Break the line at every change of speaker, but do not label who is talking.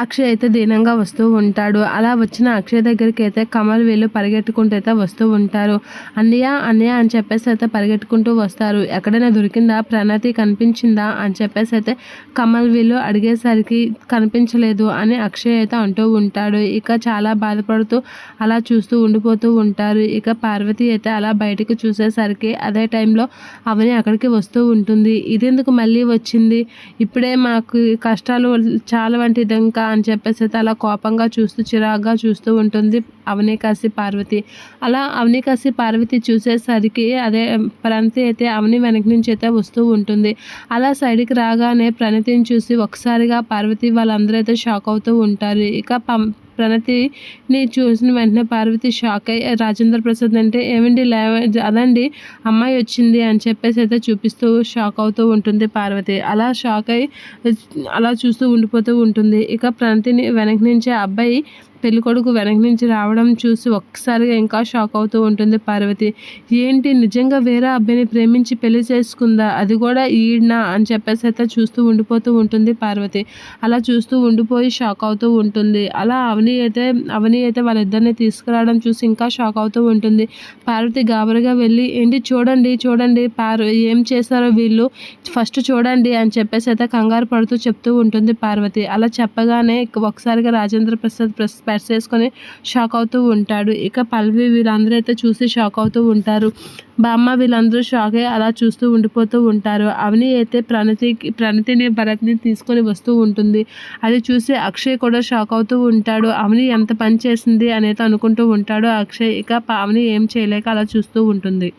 అక్షయ్ అయితే దీనంగా వస్తూ ఉంటాడు. అలా వచ్చిన అక్షయ్ దగ్గరికి అయితే కమల్ వీళ్ళు పరిగెట్టుకుంటూ అయితే వస్తూ ఉంటారు. అన్నయ్య అన్నయ్య అని చెప్పేసి అయితే పరిగెట్టుకుంటూ వస్తారు. ఎక్కడైనా దొరికిందా, ప్రణతి కనిపించిందా అని చెప్పేసి అయితే కమల్ వీళ్ళు అడిగేసరికి కనిపించలేదు అని అక్షయ్ అయితే అంటూ ఉంటాడు. ఇక చాలా బాధపడుతూ అలా చూస్తూ ఉండిపోతూ ఉంటారు. ఇక పార్వతి అయితే అలా బయటకు చూసేసరికి అదే టైంలో అవని అక్కడికి వస్తూ ఉంటుంది. ఇదెందుకు మళ్ళీ వచ్చింది, ఇప్పుడే మాకు కష్టాలు చాలా వంటిది ఇంకా అని చెప్పేసి అయితే అలా కోపంగా చూస్తూ చిరాగ్గా చూస్తూ ఉంటుంది అవనికాసి పార్వతి. అలా అవనికాసి పార్వతి చూసేసరికి అదే ప్రణతి అయితే అవని వెనక నుంచి అయితే వస్తూ ఉంటుంది. అలా సైడ్కి రాగానే ప్రణతిని చూసి ఒకసారిగా పార్వతి వాళ్ళందరూ అయితే షాక్ అవుతూ ఉంటారు. ఇక ప్రణతిని చూసిన వెంటనే పార్వతి షాక్ అయ్యి రాజేంద్ర ప్రసాద్ అంటే ఏమండి అదండి అమ్మాయి వచ్చింది అని చెప్పేసి అయితే చూపిస్తూ షాక్ అవుతూ ఉంటుంది పార్వతి. అలా షాక్ అయ్యి అలా చూస్తూ ఉండిపోతూ ఉంటుంది. ఇక ప్రణతిని వెనక నుంచి అబ్బాయి పెళ్ళికొడుకు వెనక నుంచి రావడం చూసి ఒక్కసారిగా ఇంకా షాక్ అవుతూ ఉంటుంది పార్వతి. ఏంటి నిజంగా వేరే అబ్బాయిని ప్రేమించి పెళ్లి చేసుకుందా, అది కూడా ఈడ్నా అని చెప్పేసి అయితే చూస్తూ ఉండిపోతూ ఉంటుంది పార్వతి. అలా చూస్తూ ఉండిపోయి షాక్ అవుతూ ఉంటుంది. అలా అవని అయితే వాళ్ళిద్దరిని తీసుకురావడం చూసి ఇంకా షాక్ అవుతూ ఉంటుంది. పార్వతి గాబరగా వెళ్ళి ఏంటి చూడండి చూడండి ఏం చేశారో వీళ్ళు, ఫస్ట్ చూడండి అని చెప్పేసి అయితే కంగారు పడుతూ చెప్తూ ఉంటుంది పార్వతి. అలా చెప్పగానే ఒకసారిగా రాజేంద్ర ప్రసాద్ స్పెట్స్ వేసుకొని షాక్ అవుతూ ఉంటాడు. ఇక పల్లవి వీళ్ళందరూ అయితే చూసి షాక్ అవుతూ ఉంటారు. బామ్మ వీళ్ళందరూ షాక్ అయ్యి అలా చూస్తూ ఉండిపోతూ ఉంటారు. అవని అయితే ప్రణతిని భరత్ని తీసుకొని వస్తూ ఉంటుంది. అది చూసి అక్షయ్ కూడా షాక్ అవుతూ ఉంటాడు. అవని ఎంత పని చేసింది అనేది అనుకుంటూ ఉంటాడు అక్షయ్. ఇక అవని ఏం చేయలేక అలా చూస్తూ ఉంటుంది.